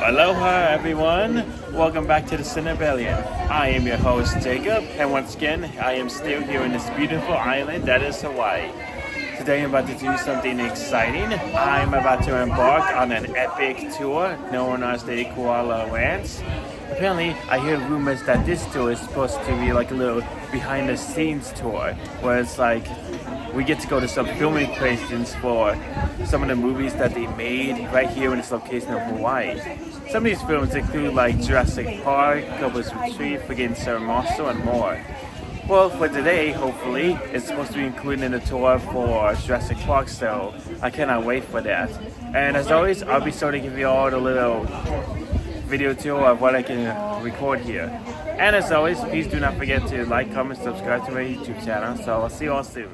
Aloha everyone, welcome back to the Cinebellion. I am your host Jacob, and once again I am still here in this beautiful island that is Hawaii. Today I'm about to do something exciting. I'm about to embark on an epic tour known as the Koala Ranch. Apparently, I hear rumors that this tour is supposed to be like a little behind the scenes tour, where it's like we get to go to some filming locations for some of the movies that they made right here in this location of Hawaii. Some of these films include like Jurassic Park, Couples Retreat, Forgetting Sarah Marshall, and more. Well, for today, hopefully, it's supposed to be included in the tour for Jurassic Park, so I cannot wait for that. And as always, I'll be sure to give you all the little video tour of what I can record here. And as always, please do not forget to like, comment, subscribe to my YouTube channel. So I'll see you all soon.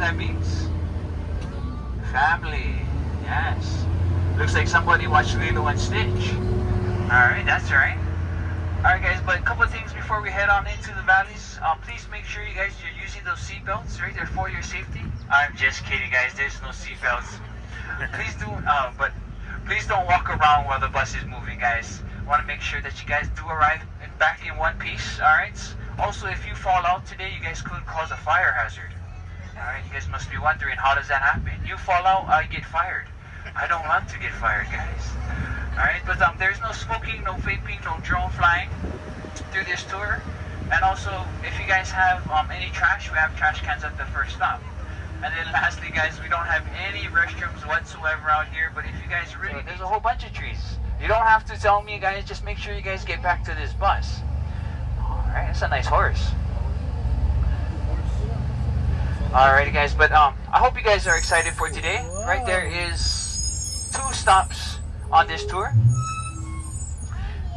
that means? Family. Yes. Looks like somebody watched Lilo and Stitch. Alright, that's right. Alright guys, but a couple of things before we head on into the valleys. Please make sure you guys are using those seatbelts, right? They're for your safety. I'm just kidding guys, there's no seatbelts. But please don't walk around while the bus is moving guys. I want to make sure that you guys do arrive back in one piece, alright? Also, if you fall out today, you guys could cause a fire hazard. Alright, you guys must be wondering, how does that happen? You fall out, I get fired. I don't want to get fired, guys. Alright, but there's no smoking, no vaping, no drone flying through this tour. And also, if you guys have any trash, we have trash cans at the first stop. And then lastly, guys, we don't have any restrooms whatsoever out here, but if you guys really... There's a whole bunch of trees. You don't have to tell me, guys, just make sure you guys get back to this bus. Alright, that's a nice horse. Alrighty guys, but I hope you guys are excited for today. Right, there is 2 stops on this tour.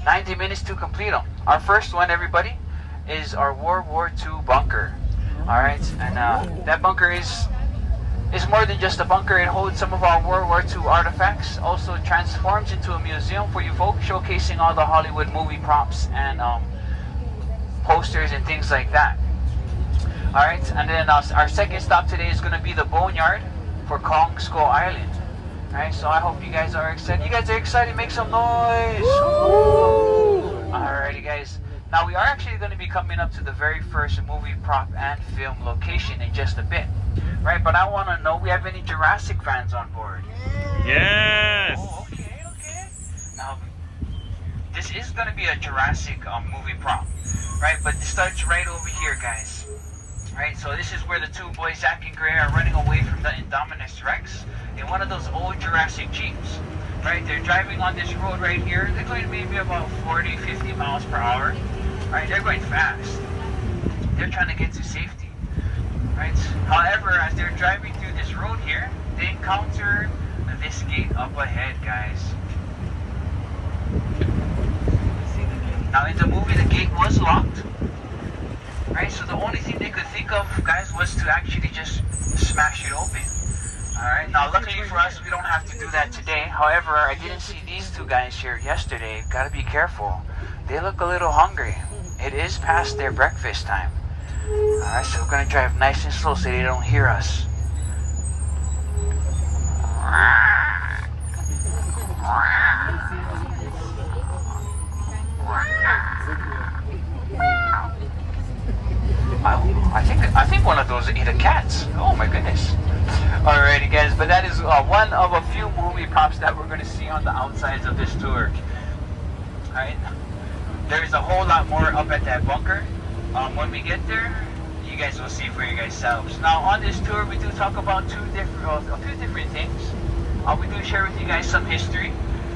90 minutes to complete them. Our first one, everybody, is our World War II bunker. Alright, and that bunker is more than just a bunker. It holds some of our World War II artifacts. Also transforms into a museum for you folks, showcasing all the Hollywood movie props and posters and things like that. Alright, and then our second stop today is going to be the Boneyard for Kong Skull Island. Alright, so I hope you guys are excited. You guys are excited? Make some noise! Alrighty guys. Now we are actually going to be coming up to the very first movie prop and film location in just a bit. Right, but I want to know, we have any Jurassic fans on board? Yes! Oh, okay. Now, this is going to be a Jurassic movie prop. Right, but it starts right over here, guys. Right, so this is where the 2 boys, Zach and Gray, are running away from the Indominus Rex in one of those old Jurassic Jeeps. Right, they're driving on this road right here. They're going to maybe about 40, 50 miles per hour. Right, they're going fast. They're trying to get to safety. Right, however, as they're driving through this road here, they encounter this gate up ahead, guys. Now in the movie, the gate was locked. Right, so the only thing they could think of, guys, was to actually just smash it open. Alright, now luckily for us, we don't have to do that today. However, I didn't see these 2 guys here yesterday. Gotta be careful. They look a little hungry. It is past their breakfast time. Alright, so we're gonna drive nice and slow so they don't hear us. I think one of those ate a cat. Oh my goodness. Alrighty guys, but that is one of a few movie props that we're going to see on the outsides of this tour. Alright, there's a whole lot more up at that bunker. When we get there, you guys will see for yourselves. Now on this tour, we do talk about a few different things. We do share with you guys some history.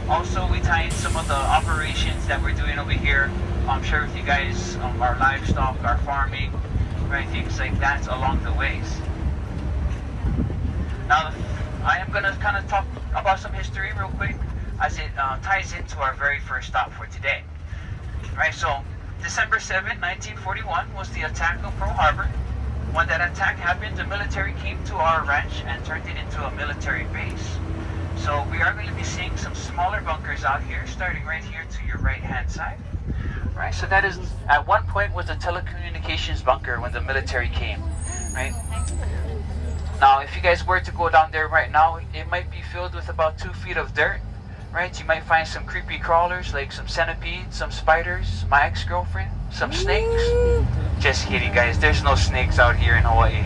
Also, we tie in some of the operations that we're doing over here. Share with you guys our livestock, our farming, right, things like that along the ways. Now, I am going to kind of talk about some history real quick as it ties into our very first stop for today. Right, so December 7, 1941 was the attack on Pearl Harbor. When that attack happened, the military came to our ranch and turned it into a military base. So we are going to be seeing some smaller bunkers out here, starting right here to your right-hand side. Right, so that is, at one point, was a telecommunications bunker when the military came, right? Now, if you guys were to go down there right now, it might be filled with about 2 feet of dirt, right? You might find some creepy crawlers, like some centipedes, some spiders, my ex-girlfriend, some snakes. Just kidding, guys. There's no snakes out here in Hawaii.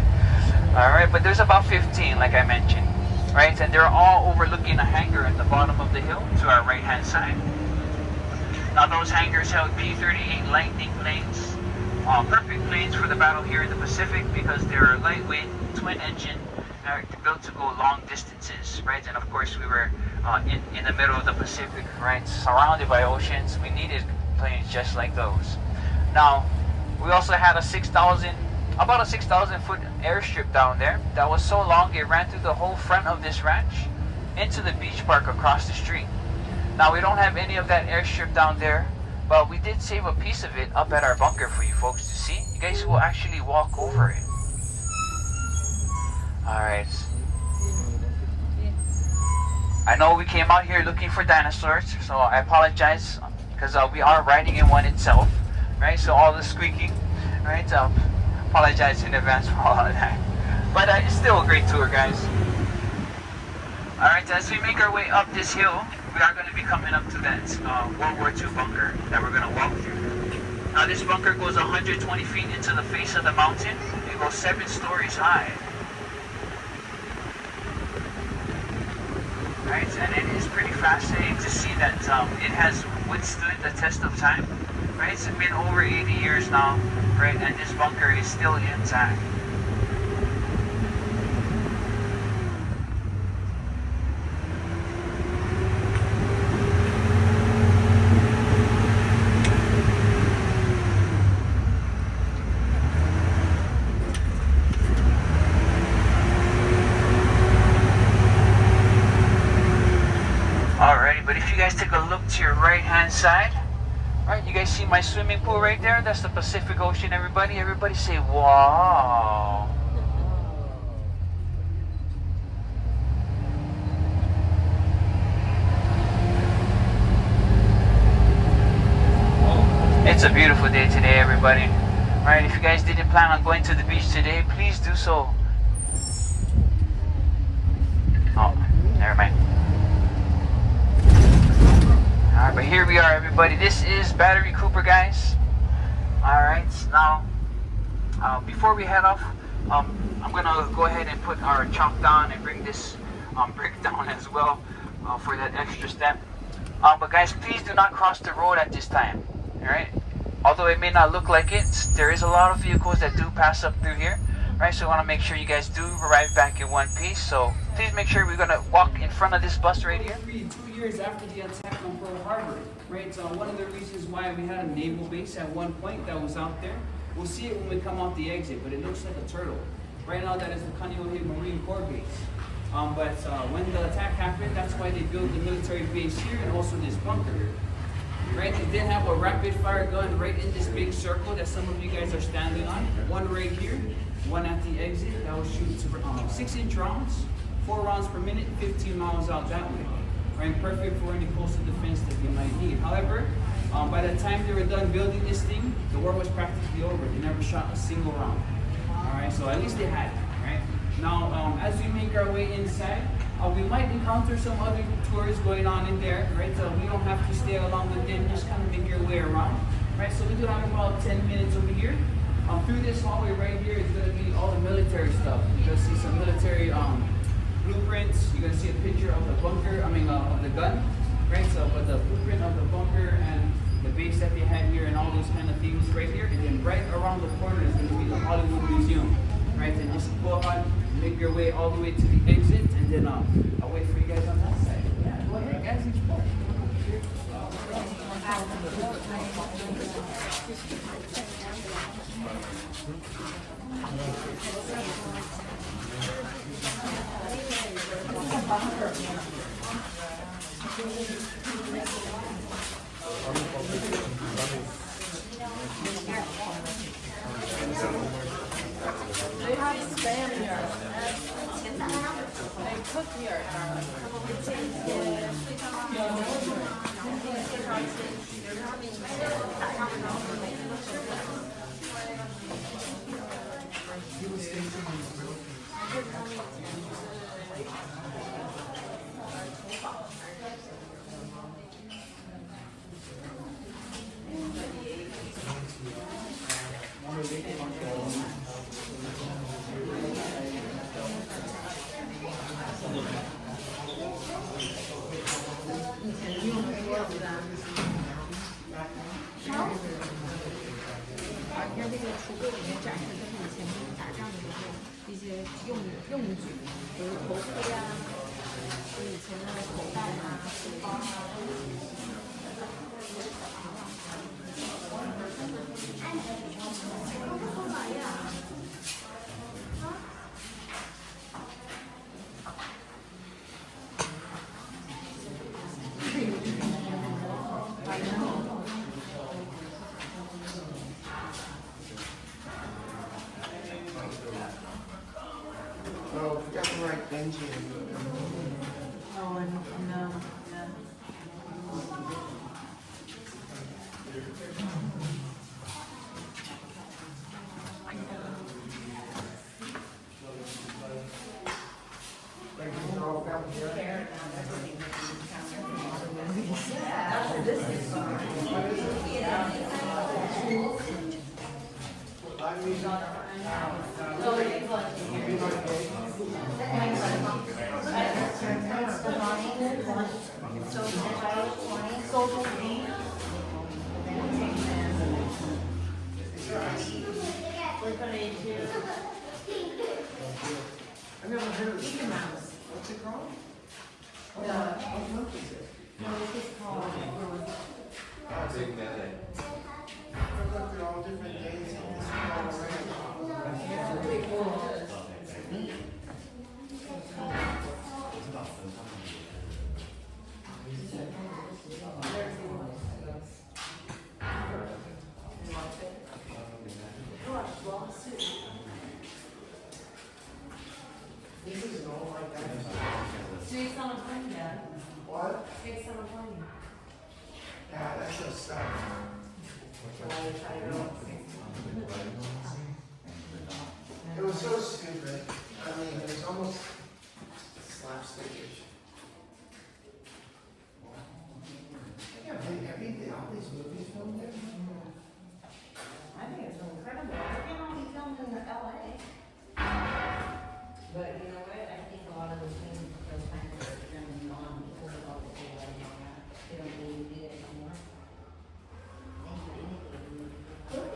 Alright, but there's about 15, like I mentioned, right? And they're all overlooking a hangar at the bottom of the hill to our right-hand side. Now, those hangars held P-38 Lightning planes, perfect planes for the battle here in the Pacific because they're lightweight, twin-engine, built to go long distances, right? And of course, we were in the middle of the Pacific, right? Surrounded by oceans. We needed planes just like those. Now, we also had about a 6,000 foot airstrip down there that was so long it ran through the whole front of this ranch into the beach park across the street. Now, we don't have any of that airstrip down there, but we did save a piece of it up at our bunker for you folks to see. You guys will actually walk over it. Alright. I know we came out here looking for dinosaurs, so I apologize because we are riding in one itself, right? So all the squeaking, right? Apologize in advance for all of that. But it's still a great tour, guys. Alright, as we make our way up this hill, we are going to be coming up to that World War II bunker that we're going to walk through. Now this bunker goes 120 feet into the face of the mountain. It goes 7 stories high. Right, and it is pretty fascinating to see that it has withstood the test of time. Right, it's been over 80 years now, right, and this bunker is still intact. Alrighty, but if you guys take a look to your right hand side, right, you guys see my swimming pool right there? That's the Pacific Ocean, everybody. Everybody say, wow. It's a beautiful day today, everybody. Alright, if you guys didn't plan on going to the beach today, please do so. Oh, never mind. Alright, but here we are, everybody. This is Battery Cooper, guys. Alright, now, before we head off, I'm going to go ahead and put our chalk down and bring this brick down as well for that extra step. But guys, please do not cross the road at this time. Alright? Although it may not look like it, there is a lot of vehicles that do pass up through here. Right, so I want to make sure you guys do arrive back in one piece. So please make sure we're going to walk in front of this bus right here. 2 years after the attack on Pearl Harbor, right? So one of the reasons why we had a naval base at one point that was out there. We'll see it when we come out the exit, but it looks like a turtle. Right now, that is the Kaneohe Marine Corps base. But when the attack happened, that's why they built the military base here and also this bunker. Right, they did have a rapid fire gun right in this big circle that some of you guys are standing on. One right here, one at the exit. That will shoot 6-inch rounds, 4 rounds per minute, 15 miles out that way. Right, perfect for any coastal defense that you might need. However, by the time they were done building this thing, the war was practically over. They never shot a single round. All right, so at least they had it. Right now, as we make our way inside, we might encounter some other tours going on in there, right? So we don't have to stay along with them, just kind of make your way around, right? So we do have about 10 minutes over here. Through this hallway right here is going to be all the military stuff. You're going to see some military blueprints. You're going to see a picture of the bunker, of the gun, right? So, but the blueprint of the bunker and the base that they had here and all those kind of things right here. And then right around the corner is going to be the Hollywood Museum, right? And just go on, make your way all the way to the exit, and then I'll wait for you guys on that side. Yeah, go ahead, guys, explore. They have spam here. They cook here. Oh, we got the right engine. Oh, and no, yeah. I never heard of it. What's it called? Look like they're all different days in this one This is all like that. Steve's on a plane, Dad. What? Steve's on a plane. Yeah, that's so sad. It was so stupid. I mean, it was almost slapstickish. Have you did all these movies filmed there? I think it's incredible. Look at all he filmed in the LA. But you know what? I think a lot of those things, those kinds of are generally gone because of all the people and all that. They don't really do it anymore. Thank you.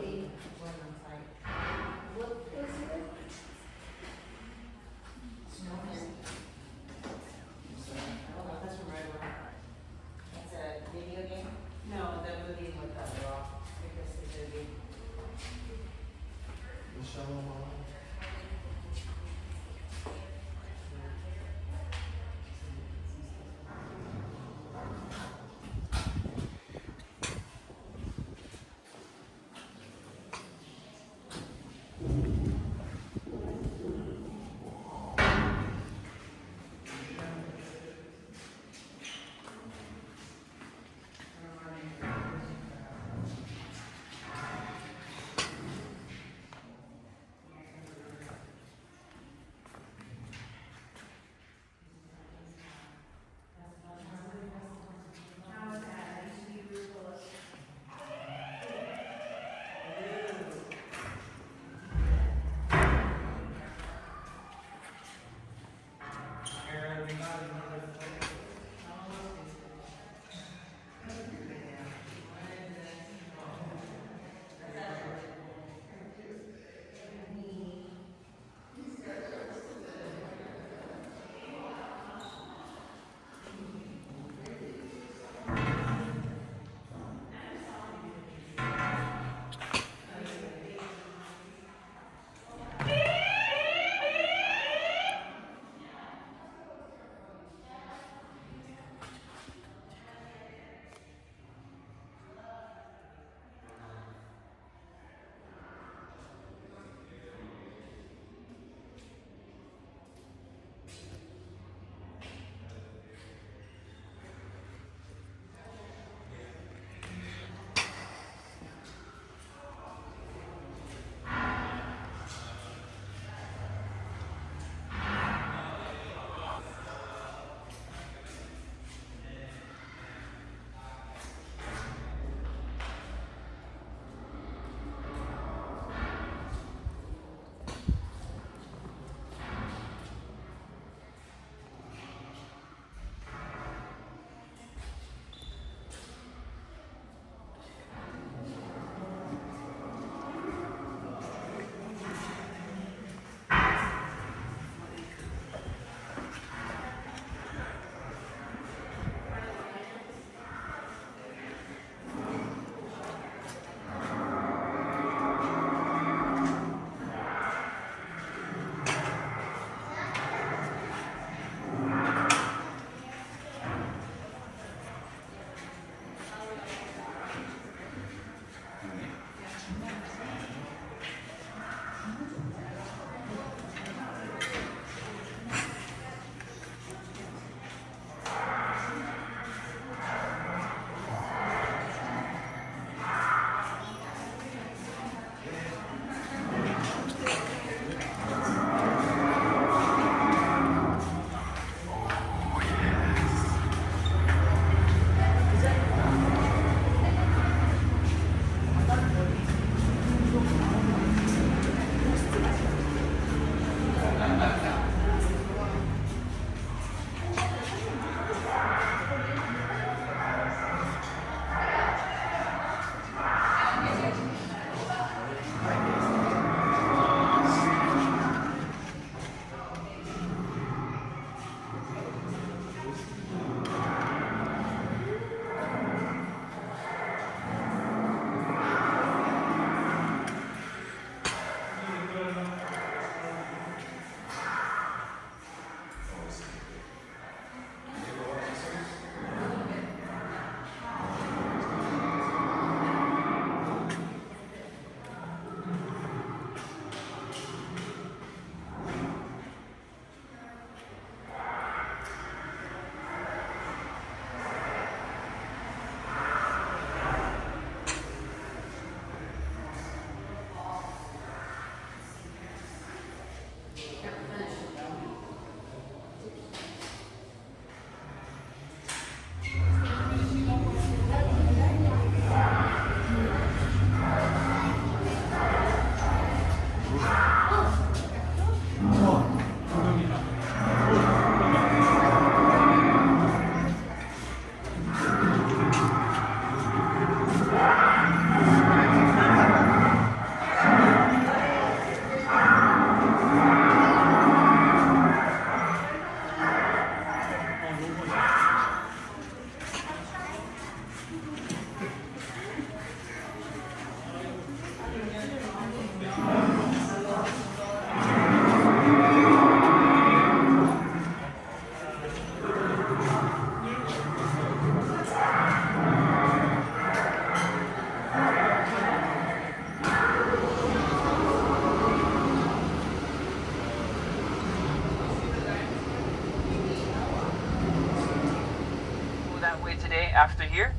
right after here.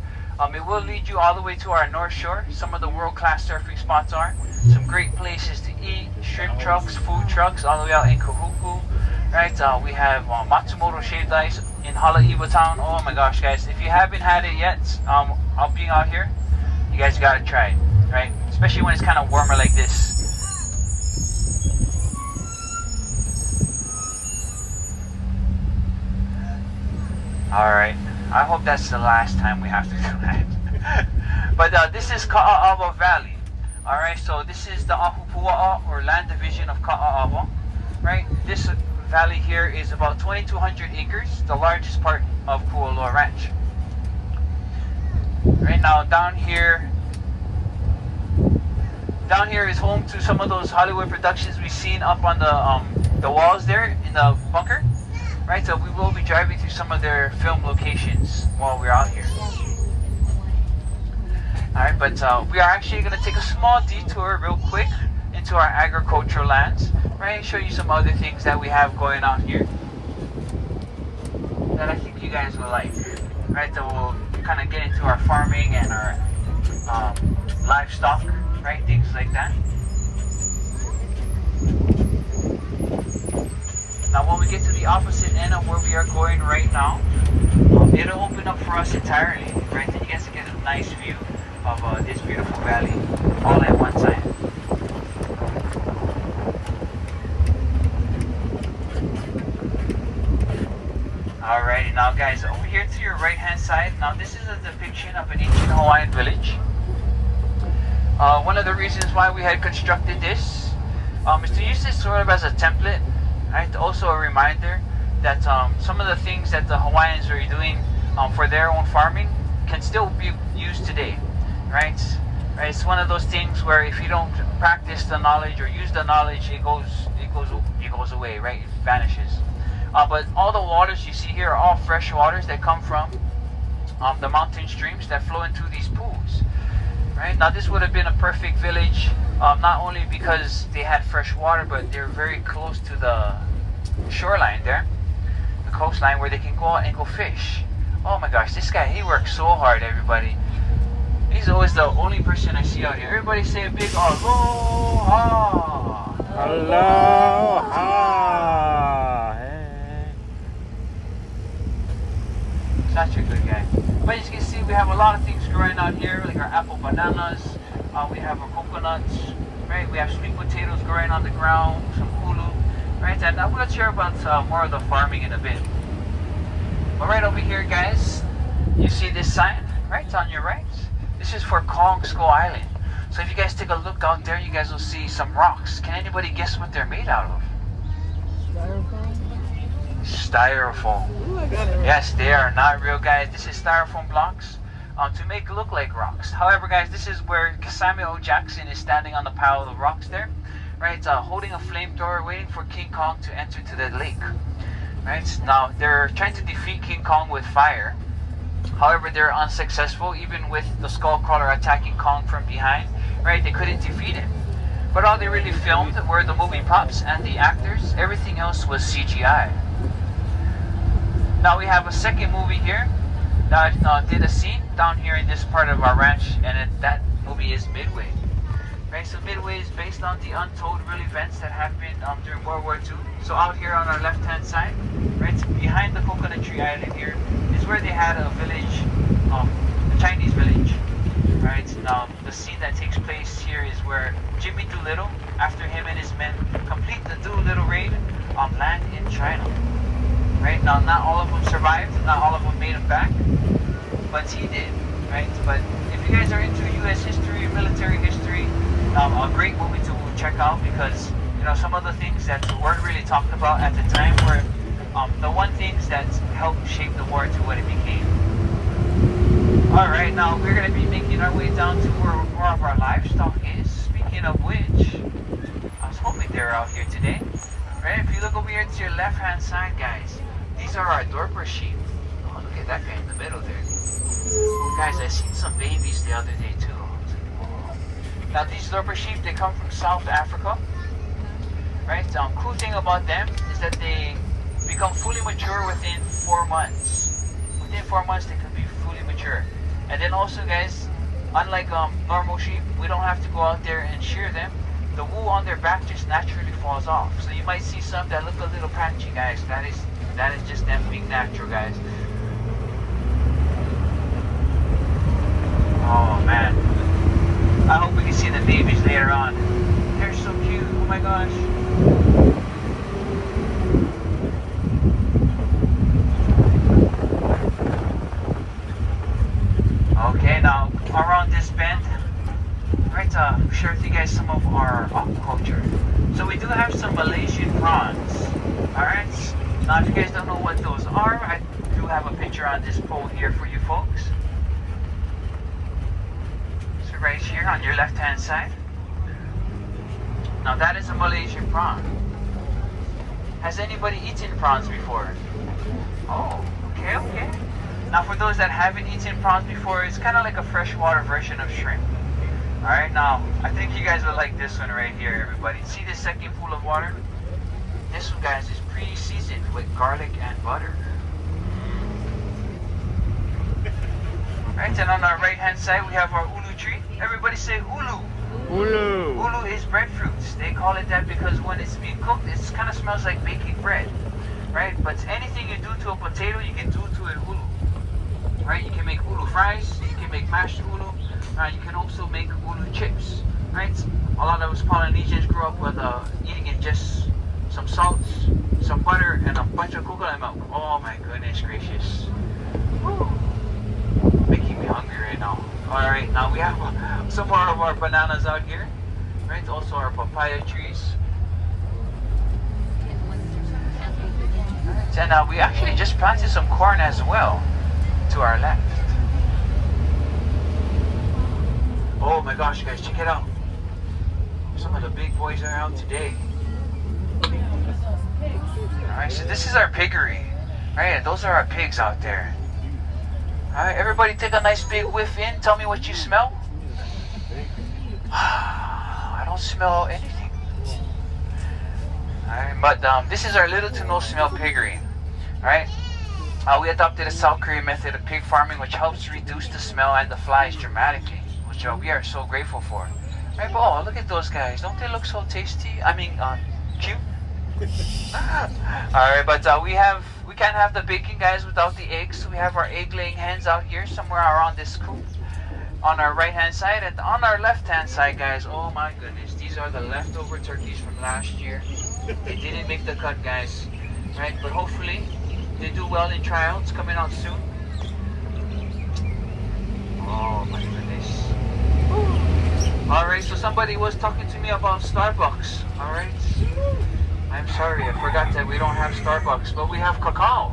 It will lead you all the way to our North Shore. Some of the world-class surfing spots are. Some great places to eat, shrimp trucks, food trucks, all the way out in Kahuku. Right, we have Matsumoto Shaved Ice in Haleiwa Town. Oh my gosh, guys, if you haven't had it yet, being out here, you guys gotta try it, right? Especially when it's kind of warmer like this. Alright, I hope that's the last time we have to do that. But this is Ka'a'awa Valley. Alright, so this is the Ahupua'a or land division of Ka'a'awa. Right, this valley here is about 2,200 acres, the largest part of Kualoa Ranch. Right now, down here is home to some of those Hollywood productions we've seen up on the walls there in the bunker. Right, so we will be driving through some of their film locations while we're out here. Alright, but we are actually going to take a small detour real quick into our agricultural lands, right, and show you some other things that we have going on here that I think you guys will like. Right, so we'll kind of get into our farming and our livestock, right, things like that. Now when we get to the opposite end of where we are going right now, it'll open up for us entirely, right? So you guys can get a nice view of this beautiful valley all at one time. Alrighty, now guys, over here to your right hand side, now this is a depiction of an ancient Hawaiian village. One of the reasons why we had constructed this is to use this sort of as a template. Right, also a reminder that some of the things that the Hawaiians are doing for their own farming can still be used today, right? It's one of those things where if you don't practice the knowledge or use the knowledge, it goes away, right? It vanishes. But all the waters you see here are all fresh waters that come from the mountain streams that flow into these pools. Right now, this would have been a perfect village. Not only because they had fresh water, but they're very close to the shoreline there, the coastline, where they can go out and go fish. Oh my gosh, this guy, he works so hard, everybody. He's always the only person I see out here. Everybody say a big aloha! Aloha! Hey. Such a good guy. But as you can see, we have a lot of things growing out here, like our apple bananas. We have our coconuts, right? We have sweet potatoes growing on the ground, some hulu, right? And I'm going to share about more of the farming in a bit. But right over here, guys, you see this sign, right on your right? This is for Kong Skull Island. So if you guys take a look out there, you guys will see some rocks. Can anybody guess what they're made out of? Styrofoam. Yes, they are not real, guys. This is styrofoam blocks. To make it look like rocks. However, guys, this is where Samuel L. Jackson is standing on the pile of rocks there, right? Holding a flamethrower, waiting for King Kong to enter to the lake. Right now, they're trying to defeat King Kong with fire. However, they're unsuccessful, even with the Skullcrawler attacking Kong from behind. Right? They couldn't defeat him. But all they really filmed were the movie props and the actors. Everything else was CGI. Now we have a second movie here that did a scene down here in this part of our ranch, and that movie is Midway. Right, so Midway is based on the untold real events that happened during World War II. So out here on our left-hand side, right behind the Coconut Tree Island here, is where they had a village, a Chinese village. Right, now the scene that takes place here is where Jimmy Doolittle, after him and his men complete the Doolittle raid, land in China. Right, now not all of them survived, not all of them made it back, but he did. Right, but if you guys are into U.S. history, military history, a great movie to check out, because some of the things that weren't really talked about at the time were the one things that helped shape the war to what it became. Alright, now we're going to be making our way down to where more of our livestock is. Speaking of which, I was hoping they were out here today. Right, if you look over here to your left hand side, guys, these are our Dorper sheep. Oh, look at that guy in the middle there. Oh, guys, I seen some babies the other day too. Now these Dorper sheep, they come from South Africa. Right, cool thing about them is that they become fully mature within 4 months. Within 4 months, they can be fully mature. And then also, guys, unlike normal sheep, we don't have to go out there and shear them. The wool on their back just naturally falls off. So you might see some that look a little patchy, guys. That is just them being natural, guys. Oh man, I hope we can see the babies later on. They're so cute. Oh my gosh. Okay, now around this bend, right, share with you guys some of our aquaculture. So we do have some Malaysian prawns. Alright, now if you guys don't know what those are, I do have a picture on this pole here for you folks. So right here on your left hand side. Now that is a Malaysian prawn. Has anybody eaten prawns before? Oh, okay, okay. Now for those that haven't eaten prawns before, it's kind of like a freshwater version of shrimp. Alright, now I think you guys will like this one right here, everybody. See this second pool of water? This one, guys, is pre-seasoned with garlic and butter. Right, and on our right hand side we have our ulu tree. Everybody say ulu. Ulu. Ulu is breadfruits. They call it that because when it's being cooked, it kind of smells like baking bread. Right, but anything you do to a potato, you can do to an ulu. Right, you can make ulu fries, you can make mashed ulu, you can also make ulu chips. Right, a lot of us Polynesians grew up with eating it just some salt, some butter, and a bunch of coconut milk. Oh my goodness gracious. Woo. Making me hungry right now. Alright, now we have some more of our bananas out here. Right, also our papaya trees. And we actually just planted some corn as well to our left. Oh my gosh, guys, check it out. Some of the big boys are out today. Alright, so this is our piggery. Alright, those are our pigs out there. Alright, everybody take a nice big whiff in. Tell me what you smell. I don't smell anything. Alright, but this is our little to no smell piggery. Alright, we adopted a South Korean method of pig farming which helps reduce the smell and the flies dramatically, which we are so grateful for. Right, but oh, look at those guys. Don't they look so tasty? I mean, cute. Alright, but we can't have the bacon, guys, without the eggs. So we have our egg laying hens out here somewhere around this coop on our right hand side. And on our left hand side, guys, oh my goodness, these are the leftover turkeys from last year. They didn't make the cut, guys. Right, but hopefully they do well in trials coming out soon. Oh my goodness. Alright, so somebody was talking to me about Starbucks. Alright, I'm sorry, I forgot that we don't have Starbucks, but we have cacao.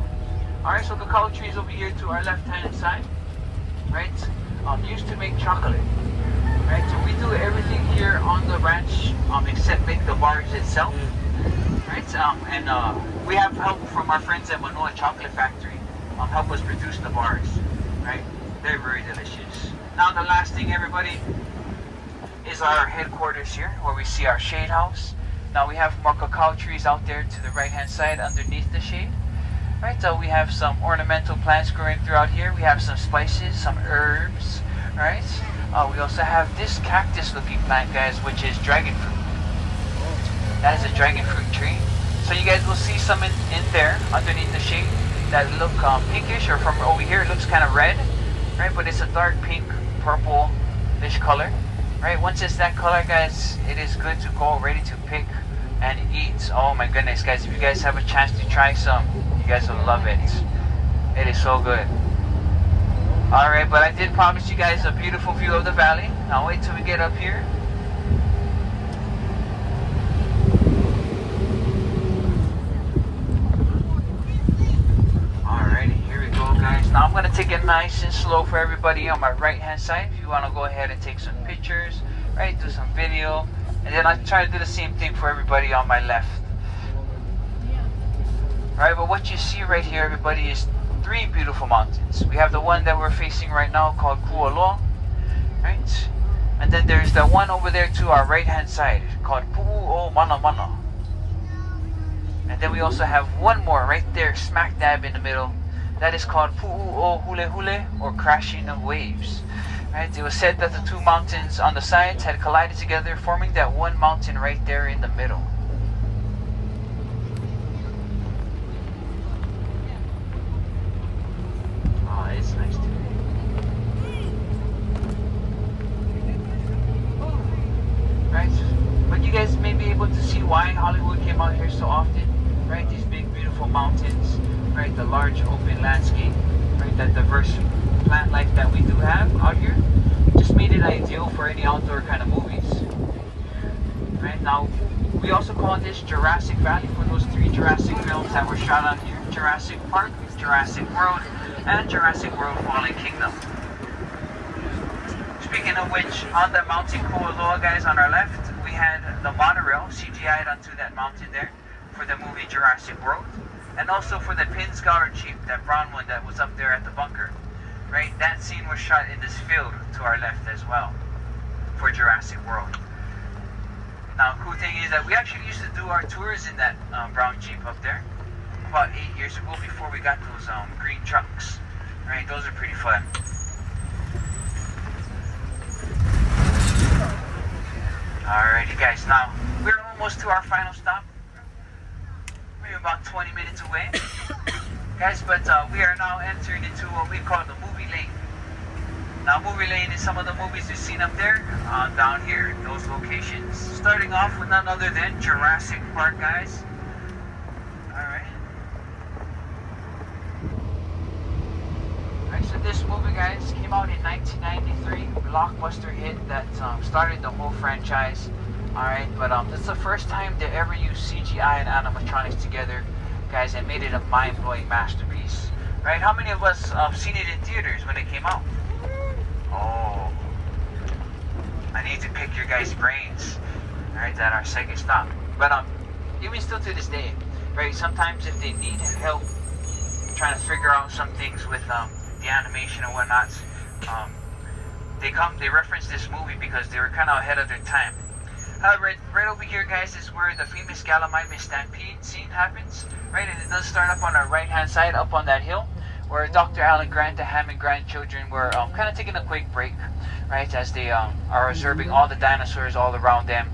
Alright, so cacao trees over here to our left hand side. Right, used to make chocolate. Right, so we do everything here on the ranch except make the bars itself. Right, and we have help from our friends at Manoa Chocolate Factory help us produce the bars. Right, they're very delicious. Now the last thing, everybody, is our headquarters here where we see our shade house. Now we have more cacao trees out there to the right hand side underneath the shade. Right, so we have some ornamental plants growing throughout here. We have some spices, some herbs. Right, we also have this cactus looking plant, guys, which is dragon fruit. That is a dragon fruit tree. So you guys will see some in there underneath the shade that look pinkish, or from over here it looks kind of red. Right, but it's a dark pink, purple-ish color. Right, once it's that color, guys, it is good to go, ready to pick and eat. Oh my goodness, guys, if you guys have a chance to try some, you guys will love it. It is so good. Alright, but I did promise you guys a beautiful view of the valley. Now wait till we get up here. Alrighty, here we go, guys. Now I'm going to take it nice and slow for everybody on my right hand side. If you want to go ahead and take some pictures, right, do some video, and then I try to do the same thing for everybody on my left. Alright, but what you see right here, everybody, is three beautiful mountains. We have the one that we're facing right now called Kualoa, right? And then there's the one over there to our right hand side called Pu'u Mana Mana. And then we also have one more right there smack dab in the middle, that is called Pu'u'o Hule Hule, or crashing of waves. Right? It was said that the two mountains on the sides had collided together, forming that one mountain right there in the middle. Oh, it's nice too. Right? But you guys may be able to see why Hollywood came out here so often. Right? These big, beautiful mountains. Right? The large open landscape. Right? That diverse plant life that we do have out here. Just made it ideal for any outdoor kind of movies. Right? Now, we also call this Jurassic Valley for those 3 Jurassic films that were shot out here. Jurassic Park, Jurassic World, and Jurassic World Fallen Kingdom. Speaking of which, on the Mountain Kualoa, guys, on our left, we had the monorail CGI'd onto that mountain there for the movie Jurassic World, and also for the Pinsgauer Jeep, that brown one that was up there at the bunker. Right, that scene was shot in this field to our left as well for Jurassic World. Now, cool thing is that we actually used to do our tours in that brown Jeep up there about 8 years ago, before we got those green trucks. Right, those are pretty fun. Alrighty guys, now we're almost to our final stop. We're about 20 minutes away. Guys, but we are now entering into what we call the movie lane. Now, movie lane is some of the movies you've seen up there, down here, those locations. Starting off with none other than Jurassic Park, guys. Alright. Alright, so this movie, guys, came out in 1993. Blockbuster hit that started the whole franchise. Alright, but this is the first time they ever used CGI and animatronics together, guys, and made it a mind-blowing masterpiece. Right? How many of us seen it in theaters when it came out? Oh, I need to pick your guys' brains. Alright, at our second stop. But even still to this day, right? Sometimes if they need help trying to figure out some things with the animation and whatnot, they reference this movie because they were kind of ahead of their time. Right over here, guys, is where the famous Gallimimus stampede scene happens. Right, and it does start up on our right-hand side, up on that hill, where Dr. Alan Grant, the Hammond grandchildren, were kind of taking a quick break, right, as they are observing all the dinosaurs all around them.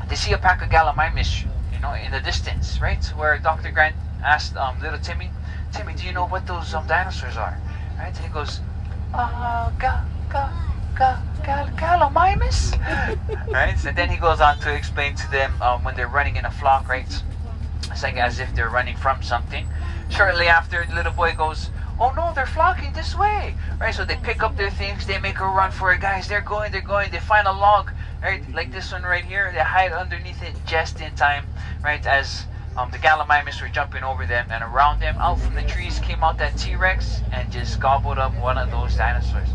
They see a pack of Gallimimus, you know, in the distance, right, where Dr. Grant asked little Timmy, do you know what those dinosaurs are? Right, and he goes, Gallimimus? Right, and then he goes on to explain to them when they're running in a flock, right, it's like as if they're running from something. Shortly after, the little boy goes, oh no, they're flocking this way, right? So they pick up their things, they make a run for it, guys. They're going, they find a log, right? Like this one right here. They hide underneath it just in time, right? As the Gallimimus were jumping over them, and around them, out from the trees, came out that T-Rex and just gobbled up one of those dinosaurs.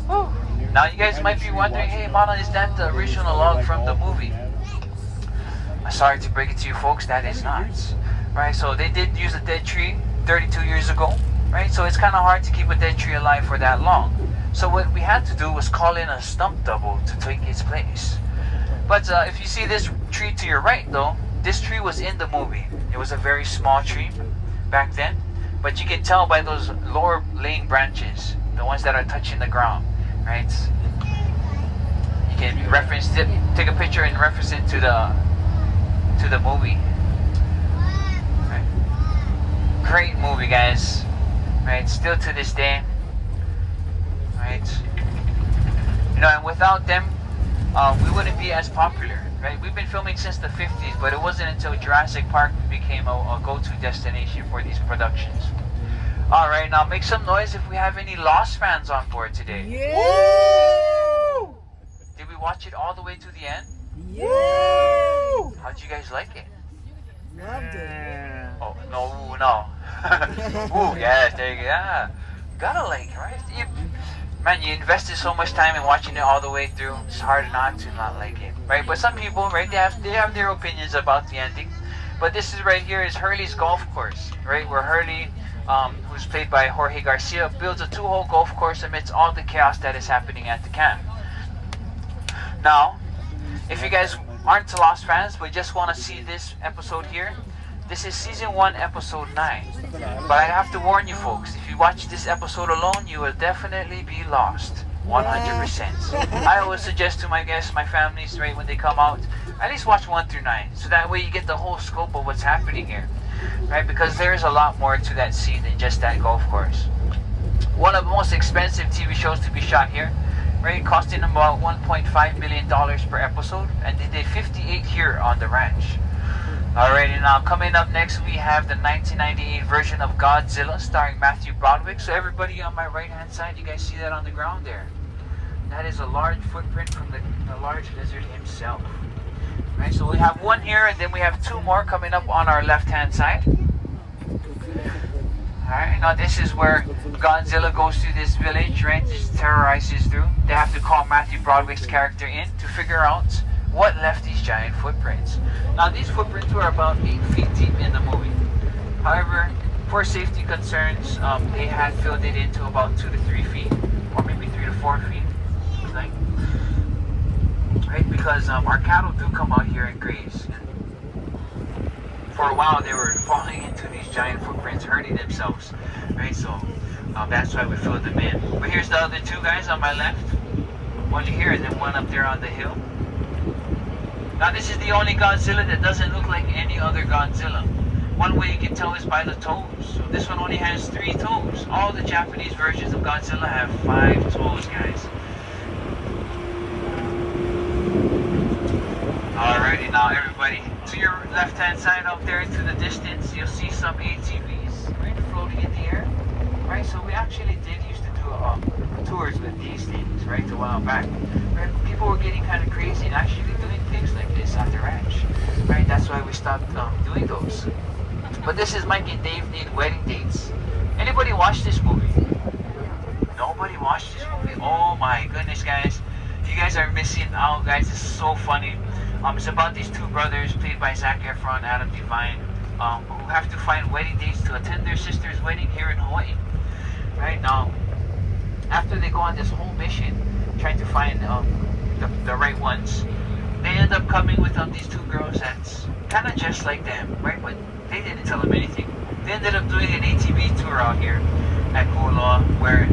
Woo. Now you guys might be wondering, hey, Mana, is that the original log from the movie? Sorry to break it to you folks, that is not. Right, so they did use a dead tree 32 years ago, right? So it's kind of hard to keep a dead tree alive for that long. So what we had to do was call in a stump double to take its place. But if you see this tree to your right though, this tree was in the movie. It was a very small tree back then, but you can tell by those lower laying branches, the ones that are touching the ground, right? You can reference it, take a picture and reference it to the movie. Right. Great movie, guys. Right, still to this day. Right. You know, and without them, we wouldn't be as popular. Right, we've been filming since the 50s, but it wasn't until Jurassic Park became a go-to destination for these productions. All right, now make some noise if we have any Lost fans on board today. Yeah! Woo! Did we watch it all the way to the end? Yeah! How'd you guys like it? Loved it. Oh, no. Ooh, yes, there you go. Yeah. Gotta like, right? Man, you invested so much time in watching it all the way through. It's hard not to not like it, right? But some people, right, they have their opinions about the ending. But this is right here is Hurley's golf course, right? Where Hurley, who's played by Jorge Garcia, builds a 2-hole golf course amidst all the chaos that is happening at the camp. Now, if you guys aren't Lost fans but just want to see this episode here, This is season 1, episode 9. But I have to warn you folks, if you watch this episode alone, you will definitely be lost. 100%. I always suggest to my guests, my families, right, when they come out, at least watch 1 through 9. So that way you get the whole scope of what's happening here. Right, because there's a lot more to that scene than just that golf course. One of the most expensive TV shows to be shot here, right, costing about $1.5 million per episode, and they did 58 here on the ranch. Alrighty, now coming up next we have the 1998 version of Godzilla starring Matthew Broderick. So everybody on my right hand side, you guys see that on the ground there? That is a large footprint from the large lizard himself. Right, so we have one here and then we have 2 more coming up on our left hand side. Alright, now this is where Godzilla goes to this village, right, just terrorizes through. They have to call Matthew Broderick's character in to figure out what left these giant footprints. Now these footprints were about 8 feet deep in the movie. However, for safety concerns, they had filled it into about 2 to 3 feet, or maybe 3 to 4 feet, like, right? Because our cattle do come out here and graze. For a while, they were falling into these giant footprints, hurting themselves, right? So that's why we filled them in. But here's the other 2 guys on my left, one here and then one up there on the hill. Now this is the only Godzilla that doesn't look like any other Godzilla. One way you can tell is by the toes. So this one only has 3 toes. All the Japanese versions of Godzilla have 5 toes, guys. Alrighty, now everybody, to your left hand side out there to the distance, you'll see some ATVs, right, floating in the air. Right, so we actually did used to do tours with these things, right, a while back. Right, people were getting kind of crazy and actually doing things like this at the ranch. Right, that's why we stopped doing those. But this is Mike and Dave Need Wedding Dates. Anybody watch this movie? Nobody watched this movie? Oh my goodness, guys. You guys are missing out, guys. It's so funny. It's about these 2 brothers played by Zac Efron, Adam Devine, who have to find wedding dates to attend their sister's wedding here in Hawaii. Right now, after they go on this whole mission, trying to find the right ones, they end up coming with these 2 girls that's kind of just like them, right? But they didn't tell them anything. They ended up doing an ATV tour out here at Koloa, where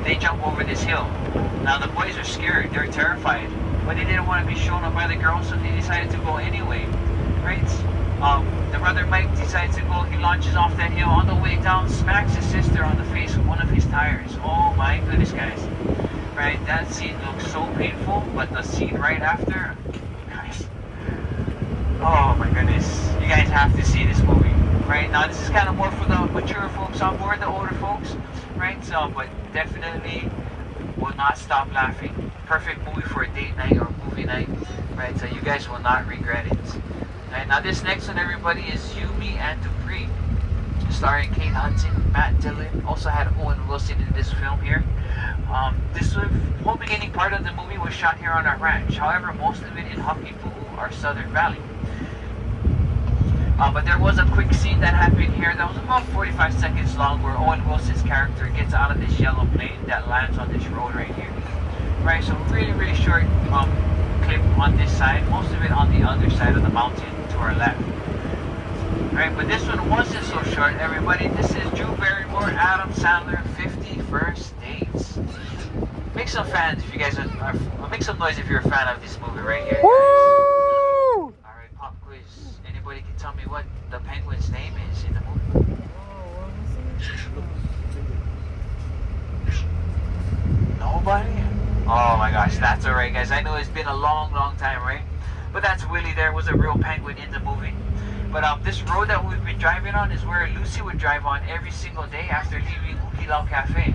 they jump over this hill. Now the boys are scared, they're terrified, but they didn't want to be shown up by the girls, so they decided to go anyway, right? The brother Mike decides to go, he launches off that hill. On the way down, smacks his sister on the face with one of his tires. Oh my goodness, guys. Right, that scene looks so painful, but the scene right after, guys, oh my goodness. You guys have to see this movie. Right, now this is kind of more for the mature folks on board, the older folks, right? So, but definitely will not stop laughing. Perfect movie for a date night or movie night, right? So you guys will not regret it. Right, now this next one, everybody, is Yumi and Dupree, starring Kate Hudson, Matt Dillon. Also had Owen Wilson in this film here. This whole beginning part of the movie was shot here on our ranch. However, most of it in Hakipu'u, our southern valley. But there was a quick scene that happened here that was about 45 seconds long, where Owen Wilson's character gets out of this yellow plane that lands on this road right here. Right, so really short clip on this side, most of it on the other side of the mountain to our left. Right, but this one wasn't so short, everybody. This is Drew Barrymore, Adam Sandler, 50 First Dates. Make some fans if you guys are make some noise if you're a fan of this movie right here, guys. Alright, pop quiz. Anybody can tell me what the penguin's name is in the movie? Nobody? Oh my gosh, that's alright, guys. I know it's been a long time, right? But that's Willie. There was a real penguin in the movie. But this road that we've been driving on is where Lucy would drive on every single day after leaving Hukilau Cafe.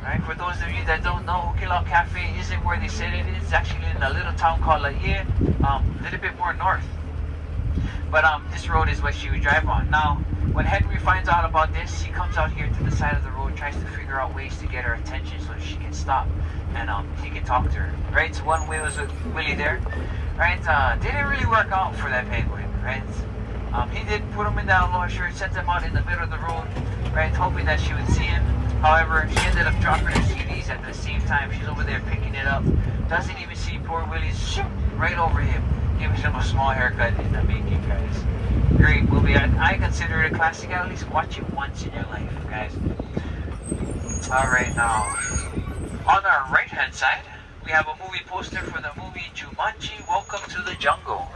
Right? For those of you that don't know, Hukilau Cafe isn't where they said it is. It's actually in a little town called Laie, a little bit more north. But this road is what she would drive on. Now, when Henry finds out about this, he comes out here to the side of the road, tries to figure out ways to get her attention so she can stop and he can talk to her. Right? So one way was with Willie there. Right? Didn't really work out for that penguin. Right? He did put him in that lower shirt, sent him out in the middle of the road, right, hoping that she would see him. However, she ended up dropping her CDs at the same time. She's over there picking it up. Doesn't even see poor Willie's right over him. Gives him a small haircut in the making, guys. Great movie. I consider it a classic. At least watch it once in your life, guys. Alright, now, on our right hand side, we have a movie poster for the movie Jumanji, Welcome to the Jungle.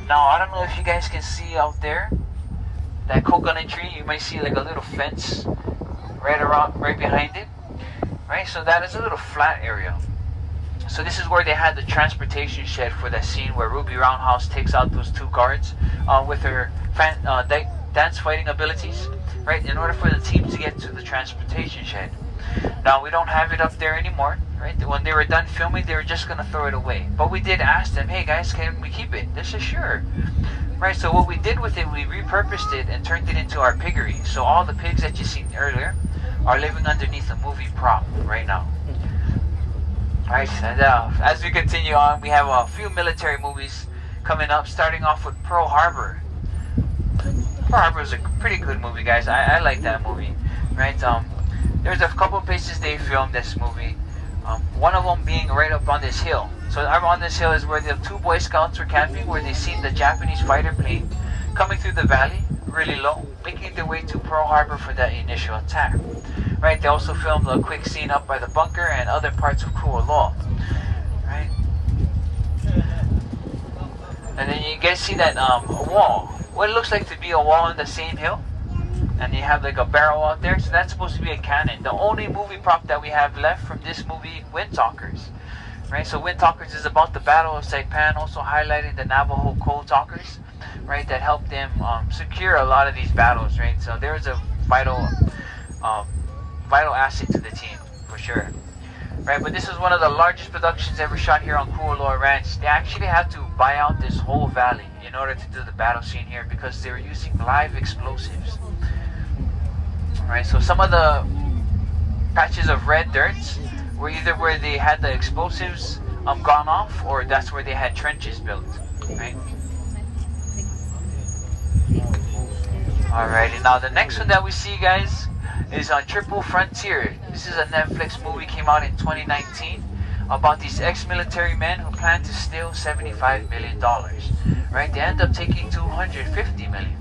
Now, I don't know if you guys can see out there, that coconut tree, you might see like a little fence right behind it. Right, so that is a little flat area. So this is where they had the transportation shed for that scene where Ruby Roundhouse takes out those two guards with her dance fighting abilities, right, in order for the team to get to the transportation shed. Now, we don't have it up there anymore, right? When they were done filming, they were just going to throw it away. But we did ask them, hey guys, can we keep it? They said, sure. Right, so what we did with it, we repurposed it and turned it into our piggery. So all the pigs that you seen earlier are living underneath a movie prop right now. Alright, and as we continue on, we have a few military movies coming up, starting off with Pearl Harbor. Pearl Harbor is a pretty good movie, guys. I like that movie. Right, there's a couple of places they filmed this movie. One of them being right up on this hill. So up on this hill is where the two Boy Scouts were camping, where they seen the Japanese fighter plane coming through the valley, really low, making their way to Pearl Harbor for that initial attack. Right, they also filmed a quick scene up by the bunker and other parts of Kruo Law. Right, and then you guys see that wall, what it looks like to be a wall on the same hill, and you have like a barrel out there, so that's supposed to be a cannon. The only movie prop that we have left from this movie, Wind Talkers. Right, so Wind Talkers is about the Battle of Saipan, also highlighting the Navajo Coal Talkers, right, that helped them secure a lot of these battles, right. So there's a vital asset to the team, for sure. Right, but this is one of the largest productions ever shot here on Kualoa Ranch. They actually had to buy out this whole valley in order to do the battle scene here because they were using live explosives. Right, so some of the patches of red dirts were either where they had the explosives gone off, or that's where they had trenches built. Right. Alrighty, now the next one that we see, guys, is on Triple Frontier. This is a Netflix movie, came out in 2019, about these ex-military men who plan to steal $75 million. Right, they end up taking $250 million.